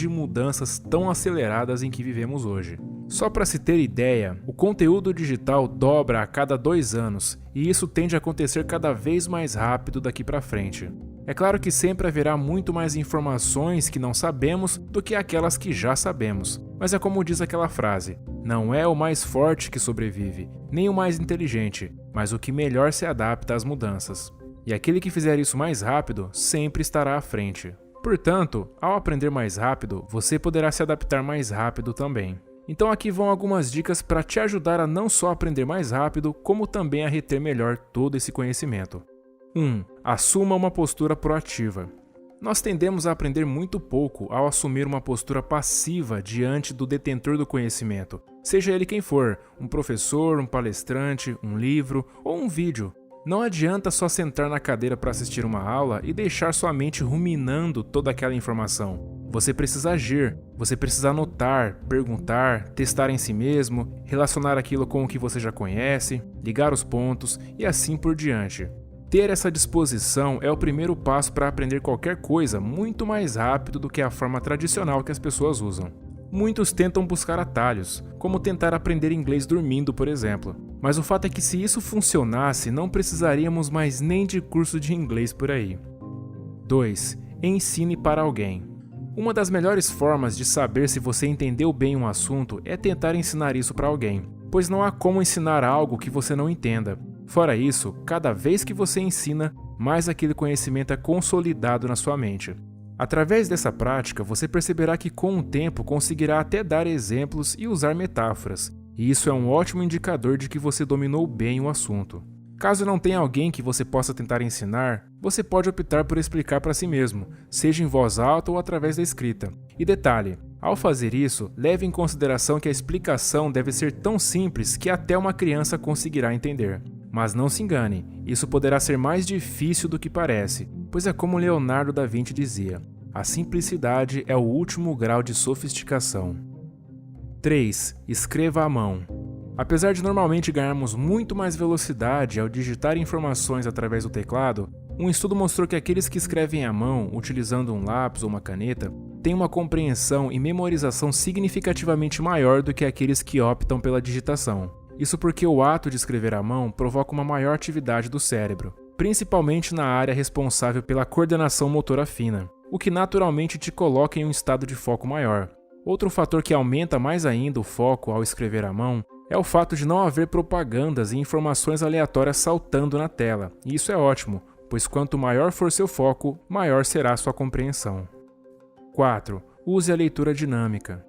de mudanças tão aceleradas em que vivemos hoje. Só para se ter ideia, o conteúdo digital dobra a cada 2 anos e isso tende a acontecer cada vez mais rápido daqui para frente. É claro que sempre haverá muito mais informações que não sabemos do que aquelas que já sabemos, mas é como diz aquela frase: não é o mais forte que sobrevive, nem o mais inteligente, mas o que melhor se adapta às mudanças. E aquele que fizer isso mais rápido sempre estará à frente. Portanto, ao aprender mais rápido, você poderá se adaptar mais rápido também. Então aqui vão algumas dicas para te ajudar a não só aprender mais rápido, como também a reter melhor todo esse conhecimento. 1. Assuma uma postura proativa. Nós tendemos a aprender muito pouco ao assumir uma postura passiva diante do detentor do conhecimento, seja ele quem for, um professor, um palestrante, um livro ou um vídeo. Não adianta só sentar na cadeira para assistir uma aula e deixar sua mente ruminando toda aquela informação. Você precisa agir, você precisa anotar, perguntar, testar em si mesmo, relacionar aquilo com o que você já conhece, ligar os pontos e assim por diante. Ter essa disposição é o primeiro passo para aprender qualquer coisa muito mais rápido do que a forma tradicional que as pessoas usam. Muitos tentam buscar atalhos, como tentar aprender inglês dormindo, por exemplo. Mas o fato é que se isso funcionasse, não precisaríamos mais nem de curso de inglês por aí. 2. Ensine para alguém. Uma das melhores formas de saber se você entendeu bem um assunto é tentar ensinar isso para alguém, pois não há como ensinar algo que você não entenda. Fora isso, cada vez que você ensina, mais aquele conhecimento é consolidado na sua mente. Através dessa prática, você perceberá que com o tempo conseguirá até dar exemplos e usar metáforas, e isso é um ótimo indicador de que você dominou bem o assunto. Caso não tenha alguém que você possa tentar ensinar, você pode optar por explicar para si mesmo, seja em voz alta ou através da escrita. E detalhe, ao fazer isso, leve em consideração que a explicação deve ser tão simples que até uma criança conseguirá entender. Mas não se engane, isso poderá ser mais difícil do que parece, pois é como Leonardo da Vinci dizia: a simplicidade é o último grau de sofisticação. 3. Escreva à mão. Apesar de normalmente ganharmos muito mais velocidade ao digitar informações através do teclado, um estudo mostrou que aqueles que escrevem à mão, utilizando um lápis ou uma caneta, têm uma compreensão e memorização significativamente maior do que aqueles que optam pela digitação. Isso porque o ato de escrever à mão provoca uma maior atividade do cérebro, principalmente na área responsável pela coordenação motora fina, o que naturalmente te coloca em um estado de foco maior. Outro fator que aumenta mais ainda o foco ao escrever à mão é o fato de não haver propagandas e informações aleatórias saltando na tela, e isso é ótimo, pois quanto maior for seu foco, maior será sua compreensão. 4. Use a leitura dinâmica.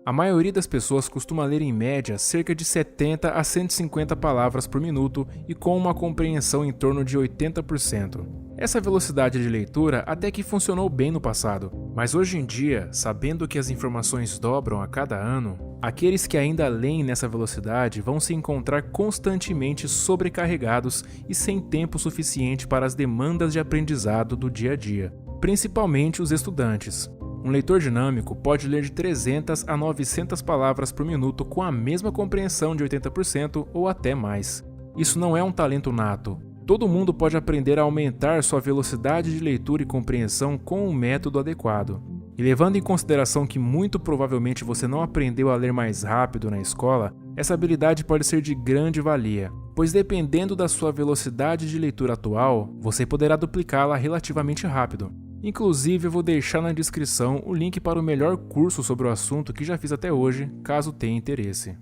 A maioria das pessoas costuma ler em média cerca de 70 a 150 palavras por minuto e com uma compreensão em torno de 80%. Essa velocidade de leitura até que funcionou bem no passado, mas hoje em dia, sabendo que as informações dobram a cada ano, aqueles que ainda leem nessa velocidade vão se encontrar constantemente sobrecarregados e sem tempo suficiente para as demandas de aprendizado do dia a dia, principalmente os estudantes. Um leitor dinâmico pode ler de 300 a 900 palavras por minuto com a mesma compreensão de 80% ou até mais. Isso não é um talento nato. Todo mundo pode aprender a aumentar sua velocidade de leitura e compreensão com um método adequado. E levando em consideração que muito provavelmente você não aprendeu a ler mais rápido na escola, essa habilidade pode ser de grande valia, pois dependendo da sua velocidade de leitura atual, você poderá duplicá-la relativamente rápido. Inclusive, eu vou deixar na descrição o link para o melhor curso sobre o assunto que já fiz até hoje, caso tenha interesse.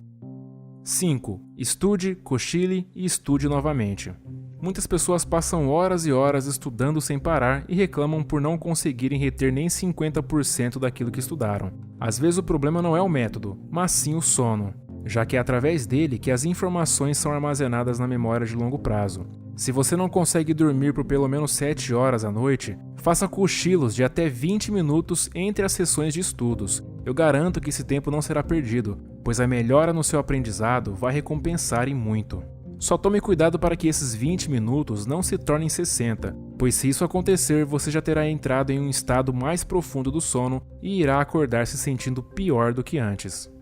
5. Estude, cochile e estude novamente. Muitas pessoas passam horas e horas estudando sem parar e reclamam por não conseguirem reter nem 50% daquilo que estudaram. Às vezes o problema não é o método, mas sim o sono, já que é através dele que as informações são armazenadas na memória de longo prazo. Se você não consegue dormir por pelo menos 7 horas à noite, faça cochilos de até 20 minutos entre as sessões de estudos. Eu garanto que esse tempo não será perdido, pois a melhora no seu aprendizado vai recompensar em muito. Só tome cuidado para que esses 20 minutos não se tornem 60, pois se isso acontecer, você já terá entrado em um estado mais profundo do sono e irá acordar se sentindo pior do que antes.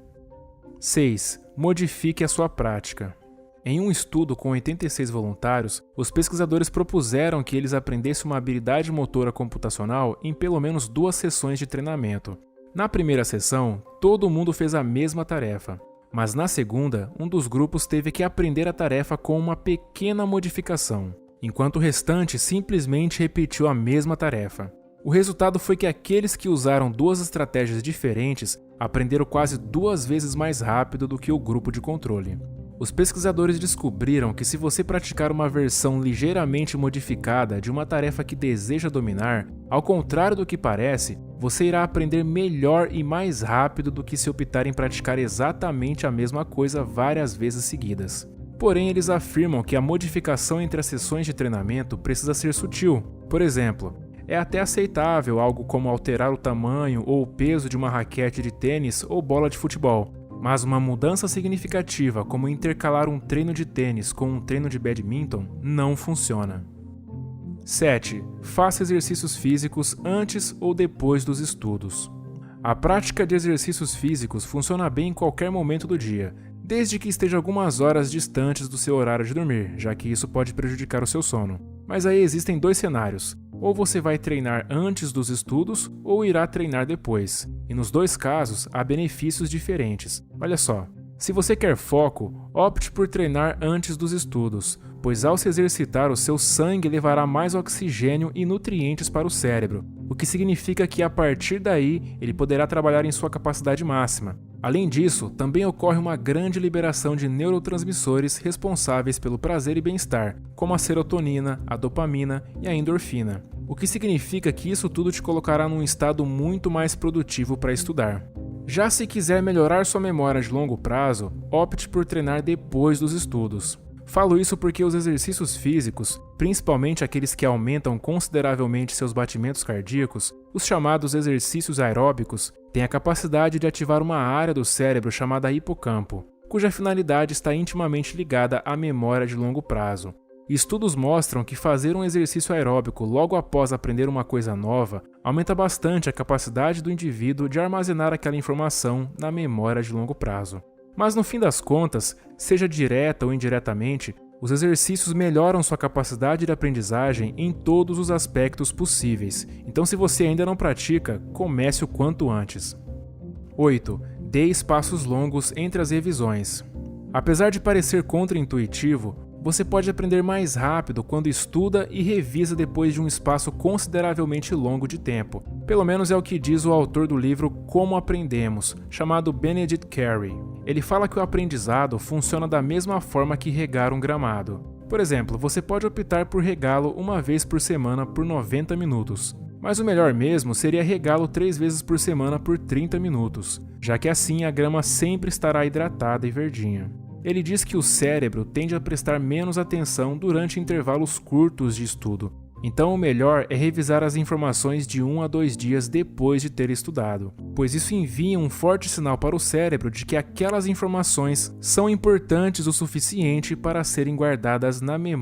6. Modifique a sua prática. Em um estudo com 86 voluntários, os pesquisadores propuseram que eles aprendessem uma habilidade motora computacional em pelo menos 2 sessões de treinamento. Na primeira sessão, todo mundo fez a mesma tarefa, mas na segunda, um dos grupos teve que aprender a tarefa com uma pequena modificação, enquanto o restante simplesmente repetiu a mesma tarefa. O resultado foi que aqueles que usaram duas estratégias diferentes aprenderam quase 2 vezes mais rápido do que o grupo de controle. Os pesquisadores descobriram que se você praticar uma versão ligeiramente modificada de uma tarefa que deseja dominar, ao contrário do que parece, você irá aprender melhor e mais rápido do que se optar em praticar exatamente a mesma coisa várias vezes seguidas. Porém, eles afirmam que a modificação entre as sessões de treinamento precisa ser sutil. Por exemplo, é até aceitável algo como alterar o tamanho ou o peso de uma raquete de tênis ou bola de futebol, mas uma mudança significativa como intercalar um treino de tênis com um treino de badminton não funciona. 7. Faça exercícios físicos antes ou depois dos estudos. A prática de exercícios físicos funciona bem em qualquer momento do dia, desde que esteja algumas horas distantes do seu horário de dormir, já que isso pode prejudicar o seu sono. Mas aí existem 2 cenários: ou você vai treinar antes dos estudos ou irá treinar depois. E nos 2 casos há benefícios diferentes. Olha só, se você quer foco, opte por treinar antes dos estudos, pois ao se exercitar o seu sangue levará mais oxigênio e nutrientes para o cérebro, o que significa que a partir daí ele poderá trabalhar em sua capacidade máxima. Além disso, também ocorre uma grande liberação de neurotransmissores responsáveis pelo prazer e bem-estar, como a serotonina, a dopamina e a endorfina, o que significa que isso tudo te colocará num estado muito mais produtivo para estudar. Já se quiser melhorar sua memória de longo prazo, opte por treinar depois dos estudos. Falo isso porque os exercícios físicos, principalmente aqueles que aumentam consideravelmente seus batimentos cardíacos, os chamados exercícios aeróbicos, têm a capacidade de ativar uma área do cérebro chamada hipocampo, cuja finalidade está intimamente ligada à memória de longo prazo. Estudos mostram que fazer um exercício aeróbico logo após aprender uma coisa nova aumenta bastante a capacidade do indivíduo de armazenar aquela informação na memória de longo prazo. Mas no fim das contas, seja direta ou indiretamente, os exercícios melhoram sua capacidade de aprendizagem em todos os aspectos possíveis. Então, se você ainda não pratica, comece o quanto antes. 8. Dê espaços longos entre as revisões. Apesar de parecer contraintuitivo, você pode aprender mais rápido quando estuda e revisa depois de um espaço consideravelmente longo de tempo. Pelo menos é o que diz o autor do livro Como Aprendemos, chamado Benedict Carey. Ele fala que o aprendizado funciona da mesma forma que regar um gramado. Por exemplo, você pode optar por regá-lo uma vez por semana por 90 minutos. Mas o melhor mesmo seria regá-lo 3 vezes por semana por 30 minutos, já que assim a grama sempre estará hidratada e verdinha. Ele diz que o cérebro tende a prestar menos atenção durante intervalos curtos de estudo, então o melhor é revisar as informações de 1 a 2 dias depois de ter estudado, pois isso envia um forte sinal para o cérebro de que aquelas informações são importantes o suficiente para serem guardadas na memória